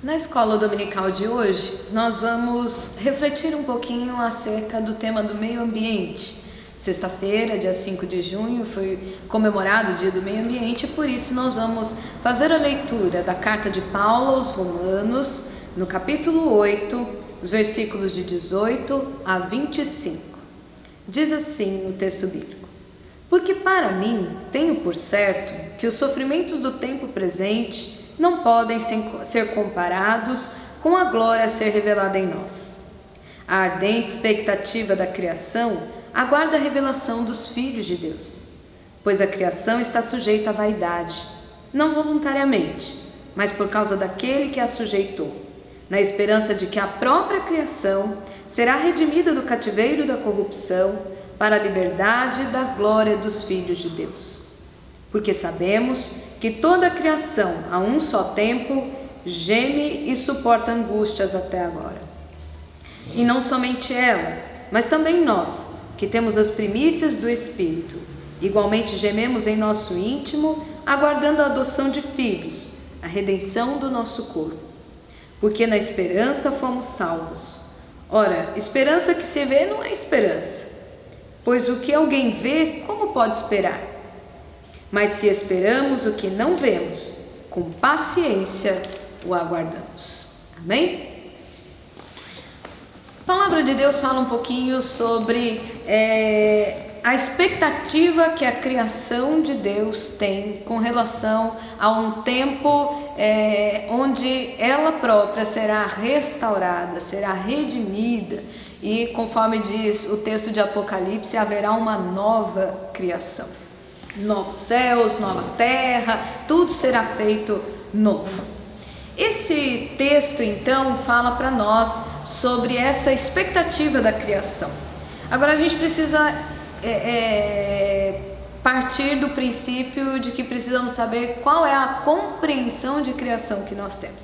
Na escola dominical de hoje, nós vamos refletir um pouquinho acerca do tema do meio ambiente. Sexta-feira, dia 5 de junho, foi comemorado o Dia do Meio Ambiente, e por isso nós vamos fazer a leitura da carta de Paulo aos Romanos, no capítulo 8, os versículos de 18 a 25. Diz assim o texto bíblico: Porque para mim tenho por certo que os sofrimentos do tempo presente não podem ser comparados com a glória a ser revelada em nós. A ardente expectativa da criação aguarda a revelação dos filhos de Deus, pois a criação está sujeita à vaidade, não voluntariamente, mas por causa daquele que a sujeitou, na esperança de que a própria criação será redimida do cativeiro da corrupção para a liberdade da glória dos filhos de Deus. Porque sabemos que toda a criação, a um só tempo, geme e suporta angústias até agora. E não somente ela, mas também nós, que temos as primícias do Espírito, igualmente gememos em nosso íntimo, aguardando a adoção de filhos, a redenção do nosso corpo. Porque na esperança fomos salvos. Ora, esperança que se vê não é esperança, pois o que alguém vê, como pode esperar? Mas se esperamos o que não vemos, com paciência o aguardamos. Amém? A palavra de Deus fala um pouquinho sobre a expectativa que a criação de Deus tem com relação a um tempo onde ela própria será restaurada, será redimida, e conforme diz o texto de Apocalipse, haverá uma nova criação. Novos céus, nova terra, tudo será feito novo. Esse texto então fala para nós sobre essa expectativa da criação. Agora a gente precisa partir do princípio de que precisamos saber qual é a compreensão de criação que nós temos.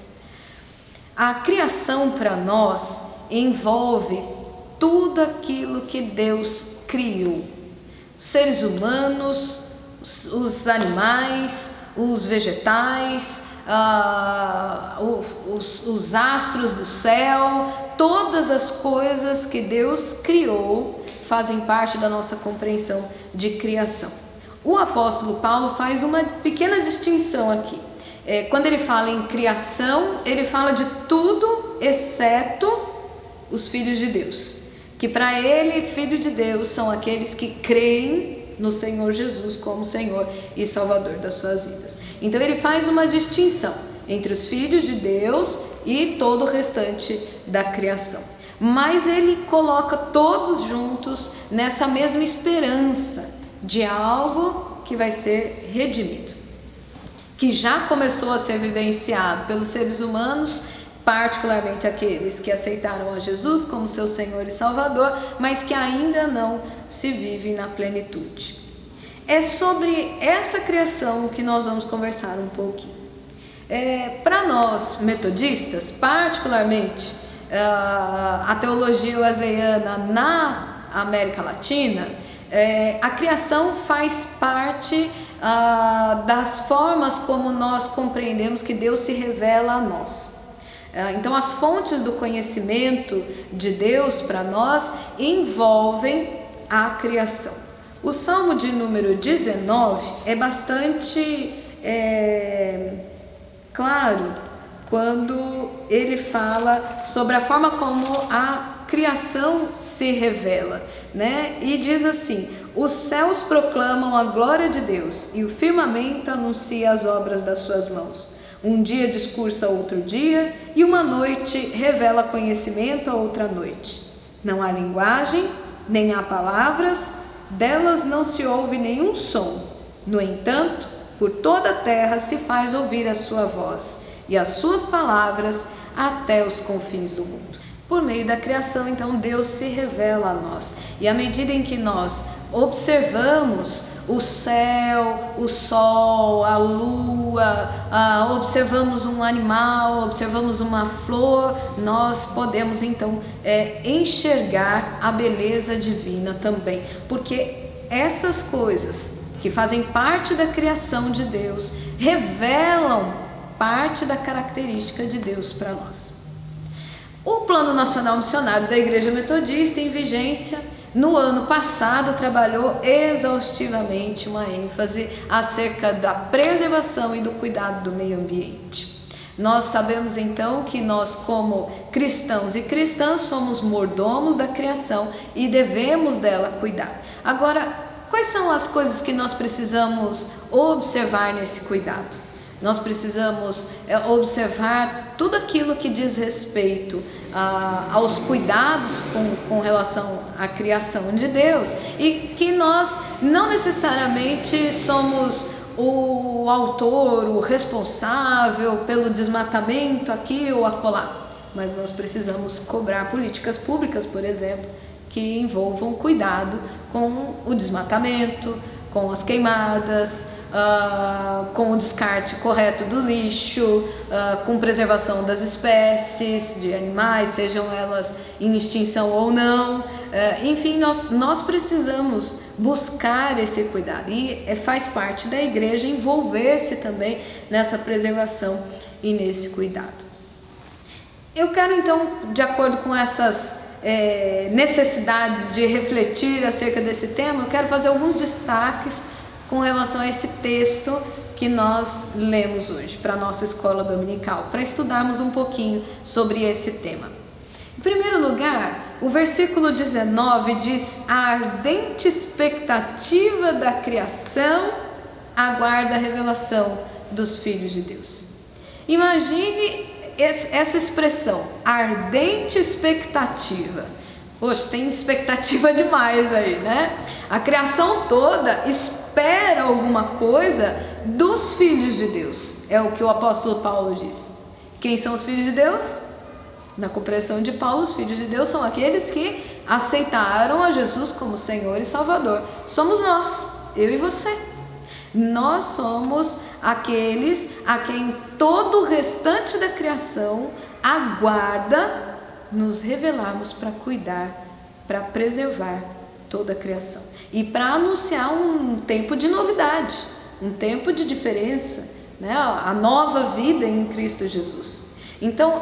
A criação para nós envolve tudo aquilo que Deus criou, seres humanos, os animais, os vegetais, os astros do céu, todas as coisas que Deus criou fazem parte da nossa compreensão de criação. O apóstolo Paulo faz uma pequena distinção aqui. Quando ele fala em criação, ele fala de tudo exceto os filhos de Deus, que para ele, filhos de Deus são aqueles que creem no Senhor Jesus como Senhor e Salvador das suas vidas. Então ele faz uma distinção entre os filhos de Deus e todo o restante da criação. Mas ele coloca todos juntos nessa mesma esperança de algo que vai ser redimido, que já começou a ser vivenciado pelos seres humanos, particularmente aqueles que aceitaram a Jesus como seu Senhor e Salvador, mas que ainda não se vive na plenitude. É sobre essa criação que nós vamos conversar um pouquinho. Para nós metodistas, particularmente a teologia wesleyana na América Latina, a criação faz parte das formas como nós compreendemos que Deus se revela a nós. Então as fontes do conhecimento de Deus para nós envolvem a criação. O Salmo de número 19 é bastante claro quando ele fala sobre a forma como a criação se revela, né? E diz assim: os céus proclamam a glória de Deus e o firmamento anuncia as obras das suas mãos. Um dia discursa outro dia e uma noite revela conhecimento a outra noite. Não há linguagem, nem há palavras, delas não se ouve nenhum som. No entanto, por toda a terra se faz ouvir a sua voz e as suas palavras até os confins do mundo. Por meio da criação, então, Deus se revela a nós. E à medida em que nós observamos o céu, o sol, a lua, observamos um animal, observamos uma flor, nós podemos então enxergar a beleza divina também, porque essas coisas que fazem parte da criação de Deus revelam parte da característica de Deus para nós. O Plano Nacional Missionário da Igreja Metodista, em vigência, no ano passado, trabalhou exaustivamente uma ênfase acerca da preservação e do cuidado do meio ambiente. Nós sabemos então que nós, como cristãos e cristãs, somos mordomos da criação e devemos dela cuidar. Agora, quais são as coisas que nós precisamos observar nesse cuidado? Nós precisamos observar tudo aquilo que diz respeito aos cuidados com relação à criação de Deus, e que nós não necessariamente somos o autor, o responsável pelo desmatamento aqui ou acolá, mas nós precisamos cobrar políticas públicas, por exemplo, que envolvam cuidado com o desmatamento, com as queimadas, com o descarte correto do lixo, com preservação das espécies de animais, sejam elas em extinção ou não. Enfim, nós precisamos buscar esse cuidado, e faz parte da igreja envolver-se também nessa preservação e nesse cuidado. Eu quero então, de acordo com essas necessidades de refletir acerca desse tema, eu quero fazer alguns destaques com relação a esse texto que nós lemos hoje para a nossa escola dominical, para estudarmos um pouquinho sobre esse tema. Em primeiro lugar, o versículo 19 diz: a ardente expectativa da criação aguarda a revelação dos filhos de Deus. Imagine essa expressão, ardente expectativa. Poxa, tem expectativa demais aí, né? A criação toda espera alguma coisa dos filhos de Deus. É o que o apóstolo Paulo diz. Quem são os filhos de Deus? Na compreensão de Paulo, os filhos de Deus são aqueles que aceitaram a Jesus como Senhor e Salvador. Somos nós, eu e você. Nós somos aqueles a quem todo o restante da criação aguarda nos revelarmos para cuidar, para preservar toda a criação e para anunciar um tempo de novidade, um tempo de diferença, né? A nova vida em Cristo Jesus. Então,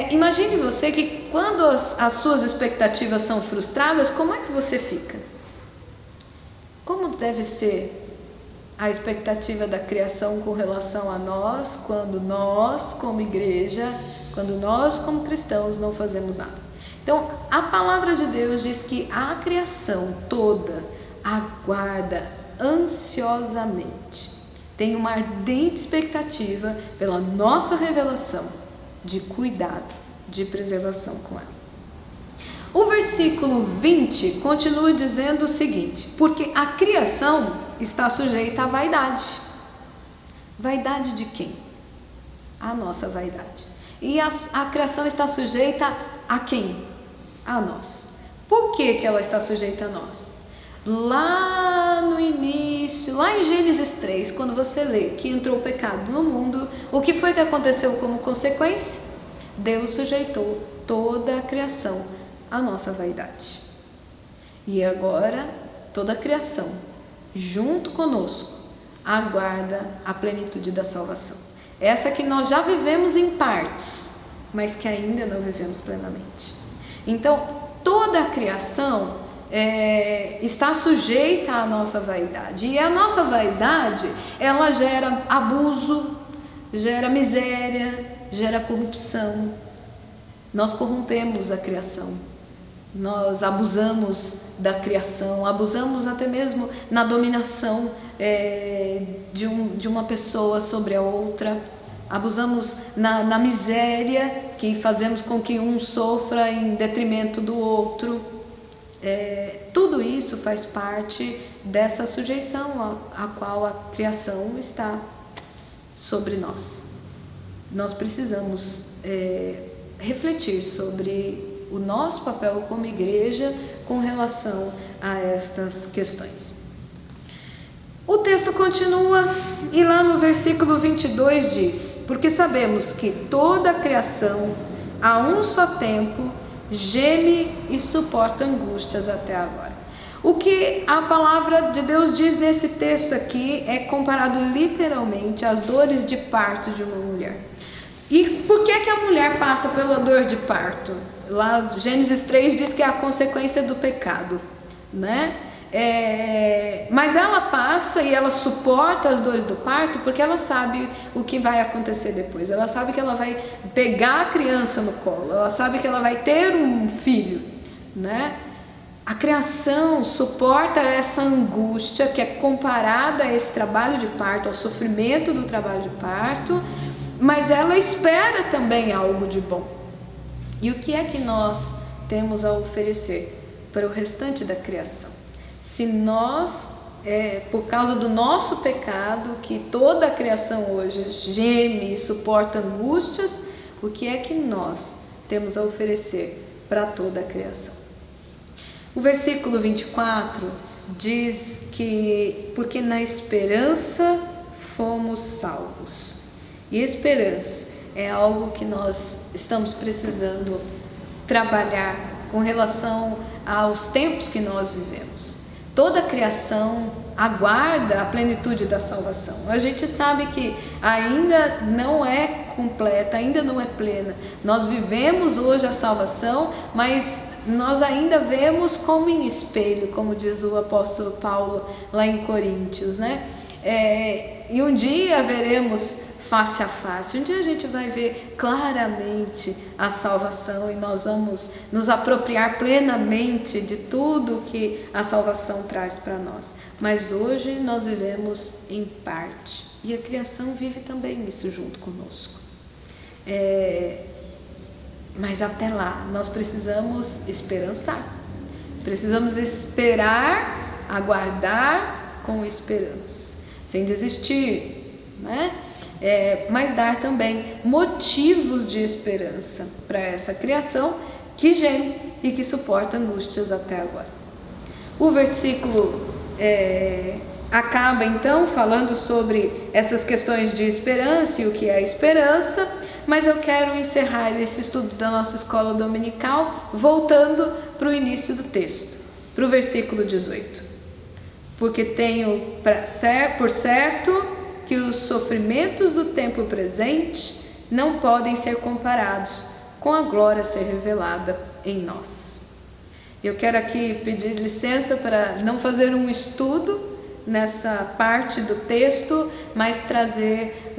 imagine você que quando as suas expectativas são frustradas, como é que você fica? Como deve ser a expectativa da criação com relação a nós, quando nós, como igreja, quando nós, como cristãos, não fazemos nada? Então, a palavra de Deus diz que a criação toda aguarda ansiosamente, tem uma ardente expectativa pela nossa revelação de cuidado, de preservação com ela. O versículo 20 continua dizendo o seguinte: porque a criação está sujeita à vaidade. Vaidade de quem? A nossa vaidade. E a criação está sujeita a quem? A nós. Por que ela está sujeita a nós? Lá no início, lá em Gênesis 3, quando você lê que entrou o pecado no mundo, o que foi que aconteceu como consequência? Deus sujeitou toda a criação à nossa vaidade. E agora, toda a criação, junto conosco, aguarda a plenitude da salvação. Essa que nós já vivemos em partes, mas que ainda não vivemos plenamente. Então, toda a criação está sujeita à nossa vaidade. E a nossa vaidade, ela gera abuso, gera miséria, gera corrupção. Nós corrompemos a criação. Nós abusamos da criação, abusamos até mesmo na dominação de uma pessoa sobre a outra, abusamos na miséria que fazemos com que um sofra em detrimento do outro. Tudo isso faz parte dessa sujeição a qual a criação está sobre nós. Nós precisamos refletir sobre o nosso papel como igreja com relação a estas questões. O texto continua e lá no versículo 22 diz: porque sabemos que toda a criação a um só tempo geme e suporta angústias até agora. O que a palavra de Deus diz nesse texto aqui é comparado literalmente às dores de parto de uma mulher. E por que que a mulher passa pela dor de parto? Lá Gênesis 3 diz que é a consequência do pecado, né? Mas ela passa e ela suporta as dores do parto porque ela sabe o que vai acontecer depois. Ela sabe que ela vai pegar a criança no colo, ela sabe que ela vai ter um filho, né? A criação suporta essa angústia que é comparada a esse trabalho de parto, ao sofrimento do trabalho de parto, mas ela espera também algo de bom. E o que é que nós temos a oferecer para o restante da criação? Se nós, por causa do nosso pecado, que toda a criação hoje geme e suporta angústias, o que é que nós temos a oferecer para toda a criação? O versículo 24 diz que porque na esperança fomos salvos. E esperança é algo que nós estamos precisando trabalhar com relação aos tempos que nós vivemos. Toda a criação aguarda a plenitude da salvação. A gente sabe que ainda não é completa, ainda não é plena. Nós vivemos hoje a salvação, mas nós ainda vemos como em espelho, como diz o apóstolo Paulo lá em Coríntios, né? E um dia veremos face a face, um dia a gente vai ver claramente a salvação e nós vamos nos apropriar plenamente de tudo que a salvação traz para nós. Mas hoje nós vivemos em parte e a criação vive também isso junto conosco. Mas até lá nós precisamos esperançar, precisamos esperar, aguardar com esperança, sem desistir, né? Mas dar também motivos de esperança para essa criação que geme e que suporta angústias até agora. O versículo acaba então falando sobre essas questões de esperança e o que é a esperança, mas eu quero encerrar esse estudo da nossa escola dominical voltando para o início do texto, para o versículo 18. Porque tenho por certo que os sofrimentos do tempo presente não podem ser comparados com a glória a ser revelada em nós. Eu quero aqui pedir licença para não fazer um estudo nessa parte do texto, mas trazer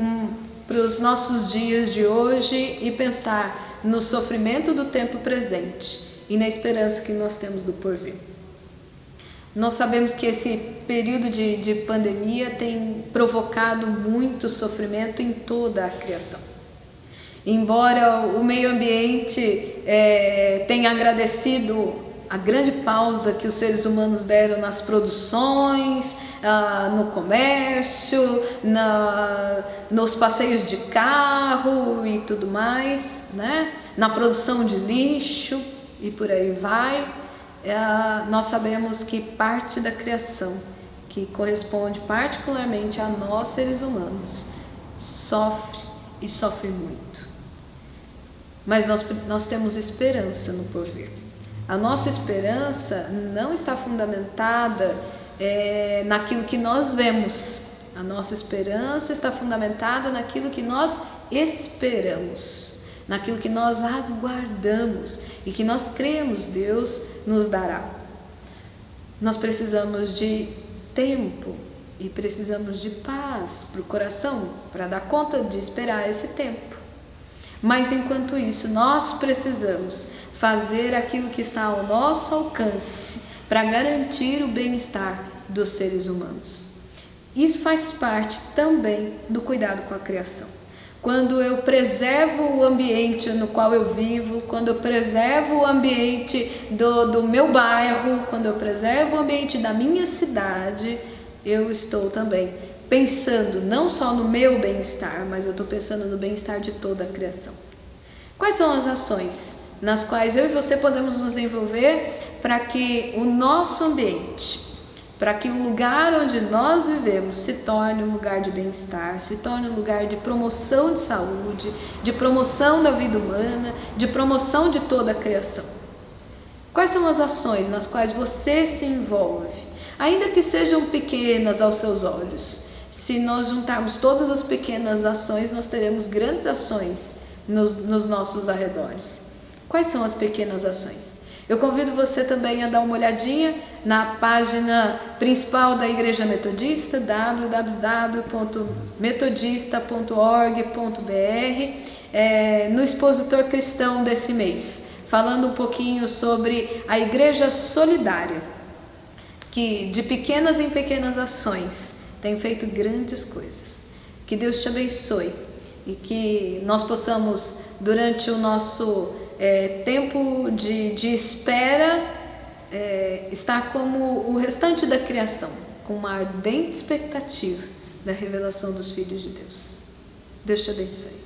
para os nossos dias de hoje e pensar no sofrimento do tempo presente e na esperança que nós temos do porvir. Nós sabemos que esse período de pandemia tem provocado muito sofrimento em toda a criação. Embora o meio ambiente tenha agradecido a grande pausa que os seres humanos deram nas produções, no comércio, nos passeios de carro e tudo mais, né? Na produção de lixo e por aí vai, nós sabemos que parte da criação, que corresponde particularmente a nós seres humanos, sofre e sofre muito. Mas nós temos esperança no porvir. A nossa esperança não está fundamentada naquilo que nós vemos. A nossa esperança está fundamentada naquilo que nós esperamos, naquilo que nós aguardamos e que nós cremos Deus nos dará. Nós precisamos de tempo e precisamos de paz para o coração para dar conta de esperar esse tempo. Mas enquanto isso, nós precisamos fazer aquilo que está ao nosso alcance para garantir o bem-estar dos seres humanos. Isso faz parte também do cuidado com a criação. Quando eu preservo o ambiente no qual eu vivo, quando eu preservo o ambiente do meu bairro, quando eu preservo o ambiente da minha cidade, eu estou também pensando não só no meu bem-estar, mas eu estou pensando no bem-estar de toda a criação. Quais são as ações nas quais eu e você podemos nos envolver para que o nosso ambiente, para que o lugar onde nós vivemos se torne um lugar de bem-estar, se torne um lugar de promoção de saúde, de promoção da vida humana, de promoção de toda a criação? Quais são as ações nas quais você se envolve? Ainda que sejam pequenas aos seus olhos. Se nós juntarmos todas as pequenas ações, nós teremos grandes ações nos nossos arredores. Quais são as pequenas ações? Eu convido você também a dar uma olhadinha na página principal da Igreja Metodista, www.metodista.org.br, no expositor cristão desse mês, falando um pouquinho sobre a Igreja Solidária, que de pequenas em pequenas ações tem feito grandes coisas. Que Deus te abençoe e que nós possamos, durante o nosso tempo de espera, estar como o restante da criação, com uma ardente expectativa da revelação dos filhos de Deus. Deus te abençoe.